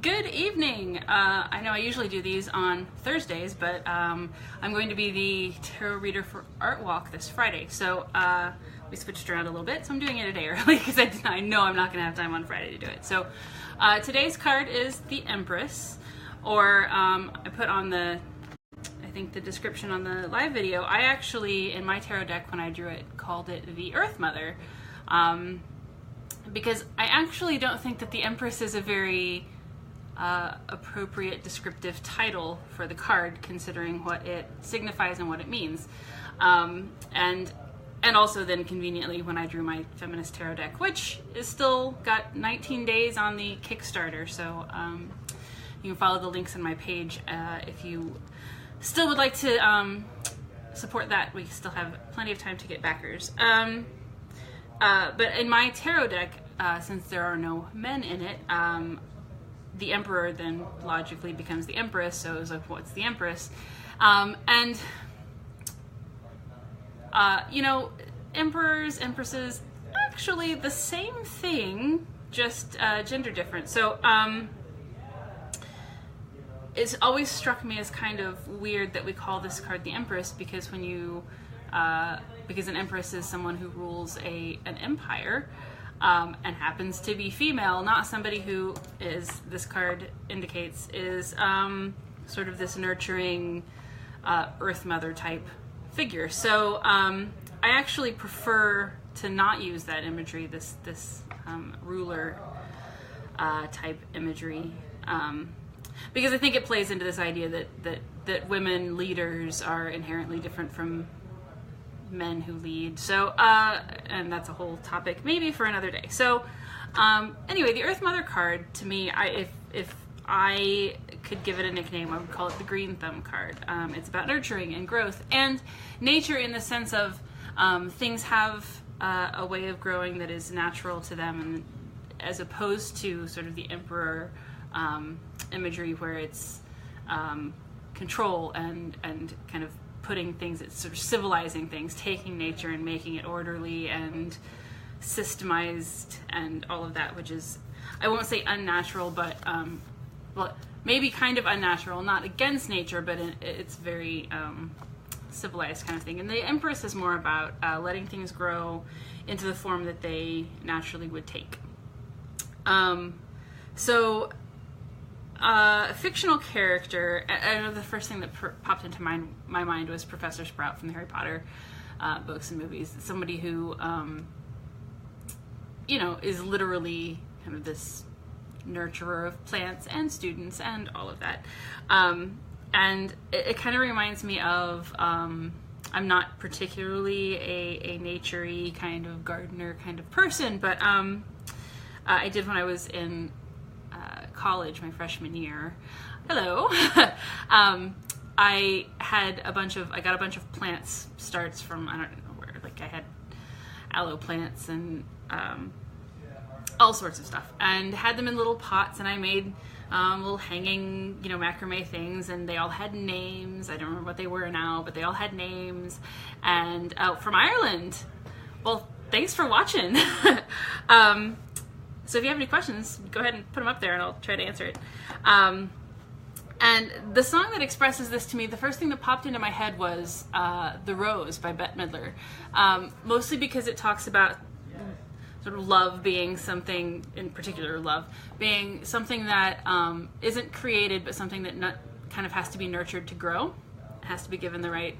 Good evening. I know I usually do these on Thursdays, but I'm going to be the tarot reader for Art Walk this Friday. So we switched around a little bit, so I'm doing it a day early because I know I'm not going to have time on Friday to do it. So today's card is the Empress, or I put on the, I think the description on the live video, I actually, in my tarot deck when I drew it, called it the Earth Mother. Because I actually don't think that the Empress is a very appropriate descriptive title for the card, considering what it signifies and what it means. And also then conveniently when I drew my feminist tarot deck, which is still got 19 days on the Kickstarter, so you can follow the links on my page if you still would like to support that. We still have plenty of time to get backers. But in my tarot deck, since there are no men in it, the Emperor then logically becomes the Empress, so it was like, what's the Empress? You know, emperors, empresses, actually the same thing, just gender different. So it's always struck me as kind of weird that we call this card the Empress, because when you because an empress is someone who rules an empire, and happens to be female, not somebody who is, this card indicates, is sort of this nurturing Earth Mother type figure. So I actually prefer to not use that imagery, this ruler type imagery, because I think it plays into this idea that women leaders are inherently different from men who lead. So and that's a whole topic maybe for another day. So anyway, the Earth Mother card, to me, if I could give it a nickname, I would call it the green thumb card. It's about nurturing and growth and nature, in the sense of things have a way of growing that is natural to them, and as opposed to sort of the emperor imagery where it's control and kind of putting things, it's sort of civilizing things, taking nature and making it orderly and systemized and all of that, which is, I won't say unnatural, but well, maybe kind of unnatural, not against nature, but it's very civilized kind of thing. And the Empress is more about letting things grow into the form that they naturally would take. Fictional character, I know the first thing that popped into my mind was Professor Sprout from the Harry Potter books and movies. Somebody who, you know, is literally kind of this nurturer of plants and students and all of that. And it kind of reminds me of, I'm not particularly a nature-y kind of gardener kind of person, but I did when I was in college, my freshman year. Hello. I got a bunch of plants starts from, I don't know where, like I had aloe plants and all sorts of stuff, and had them in little pots, and I made little hanging, you know, macrame things, and they all had names. I don't remember what they were now, but they all had names. And from Ireland. Well, thanks for watching. So if you have any questions, go ahead and put them up there and I'll try to answer it. And the song that expresses this to me, the first thing that popped into my head was The Rose by Bette Midler. Mostly because it talks about sort of love being something, in particular love, being something that isn't created, but something that kind of has to be nurtured to grow. It has to be given the right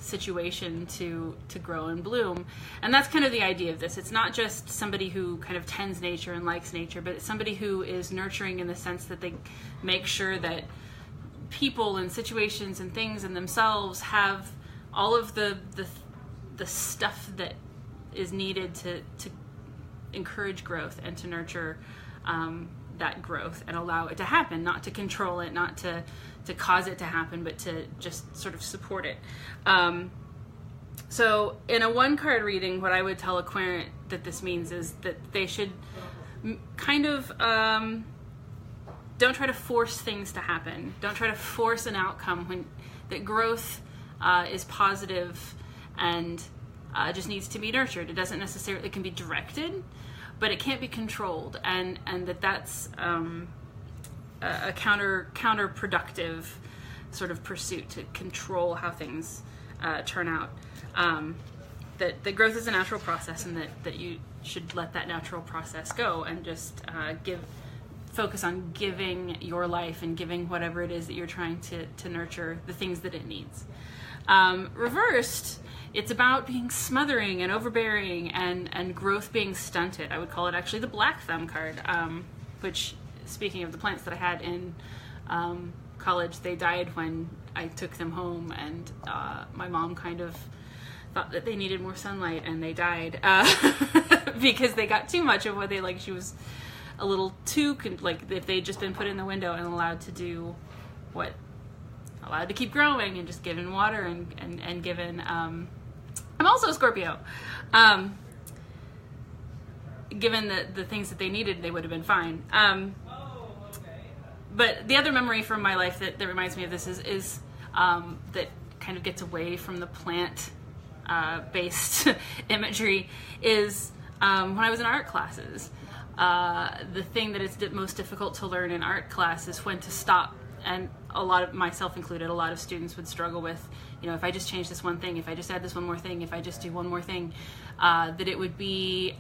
situation to grow and bloom. And that's kind of the idea of this. It's not just somebody who kind of tends nature and likes nature, but it's somebody who is nurturing in the sense that they make sure that people and situations and things and themselves have all of the stuff that is needed to encourage growth and to nurture that growth and allow it to happen, not to control it, not to cause it to happen, but to just sort of support it. So in a one card reading, what I would tell a querent that this means is that they should kind of don't try to force things to happen. Don't try to force an outcome, that growth is positive and just needs to be nurtured. It doesn't necessarily, it can be directed, but it can't be controlled, and that's a counterproductive sort of pursuit to control how things turn out. That growth is a natural process, and that you should let that natural process go and just focus on giving your life and giving whatever it is that you're trying to nurture the things that it needs. Reversed, it's about being smothering and overbearing and growth being stunted. I would call it actually the black thumb card, which, speaking of the plants that I had in college, they died when I took them home, and my mom kind of thought that they needed more sunlight, and they died because they got too much of what they liked. She was a little too, if they'd just been put in the window and allowed to keep growing and just given water and given, I'm also a Scorpio. Given the things that they needed, they would have been fine. But the other memory from my life that reminds me of this is that kind of gets away from the plant based imagery is when I was in art classes. The thing that is most difficult to learn in art class is when to stop, and a lot of, myself included, a lot of students would struggle with, if I just change this one thing, if I just add this one more thing, if I just do one more thing, that it would be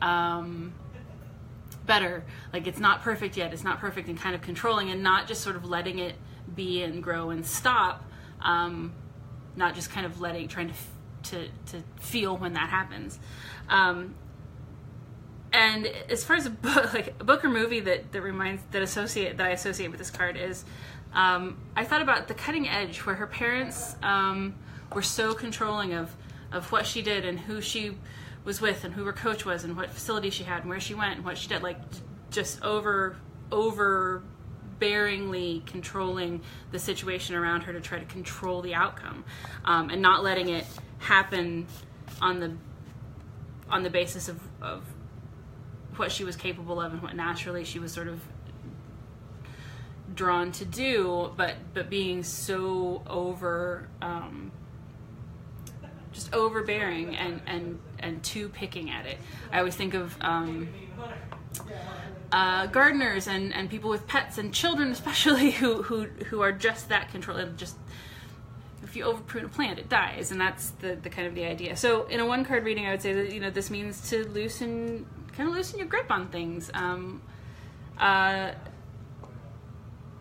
better. Like, it's not perfect yet, it's not perfect, and kind of controlling and not just sort of letting it be and grow and stop, not just kind of trying to feel when that happens. And as far as a book or movie that I associate with this card is, I thought about The Cutting Edge, where her parents were so controlling of what she did and who she was with and who her coach was and what facility she had and where she went and what she did, just overbearingly controlling the situation around her to try to control the outcome, and not letting it happen on the basis of what she was capable of and what naturally she was sort of drawn to do, but being so just overbearing and too picking at it. I always think of gardeners and people with pets and children especially who are just that control. Just, if you overprune a plant, it dies, and that's the kind of the idea. So in a one card reading, I would say that this means to loosen your grip on things.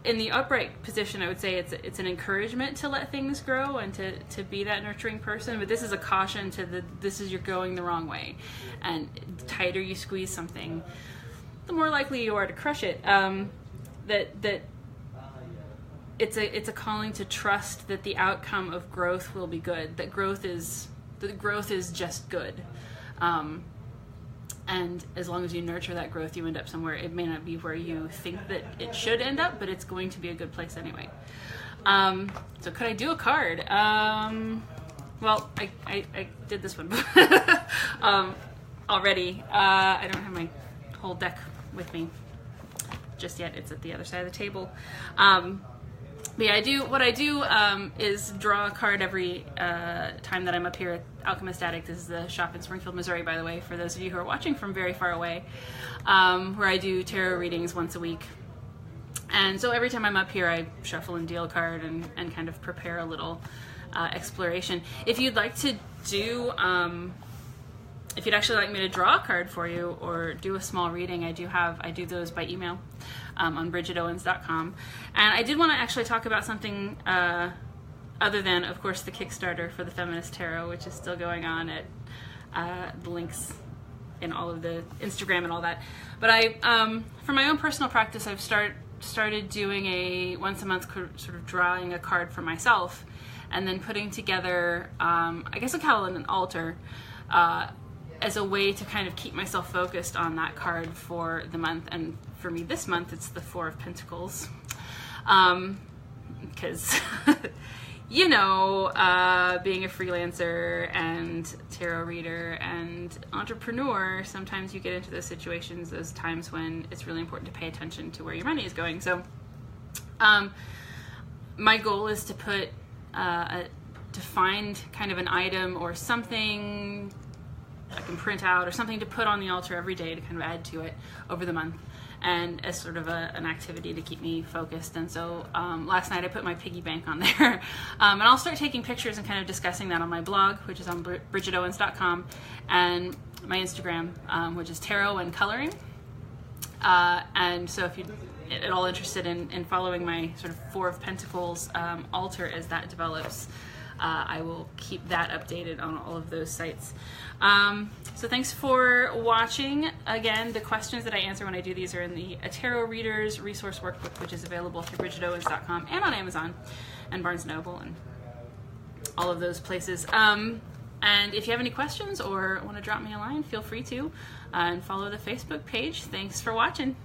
In the upright position, I would say it's an encouragement to let things grow and to be that nurturing person. But this is a caution to you're going the wrong way, and the tighter you squeeze something, the more likely you are to crush it. That it's a calling to trust that the outcome of growth will be good. That growth is just good. And as long as you nurture that growth, you end up somewhere. It may not be where you think that it should end up, but it's going to be a good place anyway. So could I do a card? Well, I did this one already. I don't have my whole deck with me just yet. It's at the other side of the table. But yeah, what I do is draw a card every time that I'm up here at Alchemist Addict. This is the shop in Springfield, Missouri, by the way, for those of you who are watching from very far away, where I do tarot readings once a week. And so every time I'm up here, I shuffle and deal a card and kind of prepare a little exploration. If you'd like to do, if you'd actually like me to draw a card for you or do a small reading, I do those by email. On BridgetOwens.com. And I did want to actually talk about something other than, of course, the Kickstarter for the Feminist Tarot, which is still going on at the links in all of the Instagram and all that. But for my own personal practice, I've started doing a once a month sort of drawing a card for myself, and then putting together, I guess I call it an altar, as a way to kind of keep myself focused on that card for the month. And for me this month, it's the Four of Pentacles. Because, being a freelancer and tarot reader and entrepreneur, sometimes you get into those situations, those times when it's really important to pay attention to where your money is going. So my goal is to to find kind of an item or something I can print out, or something to put on the altar every day to kind of add to it over the month, and as sort of an activity to keep me focused. And so last night I put my piggy bank on there, and I'll start taking pictures and kind of discussing that on my blog, which is on bridgetowens.com, and my Instagram, which is tarot and coloring. And so if you're at all interested in following my sort of Four of Pentacles altar as that develops, I will keep that updated on all of those sites. So thanks for watching. Again, the questions that I answer when I do these are in the Tarot Readers Resource Workbook, which is available through bridgetowens.com and on Amazon and Barnes & Noble and all of those places. And if you have any questions or want to drop me a line, feel free to, and follow the Facebook page. Thanks for watching.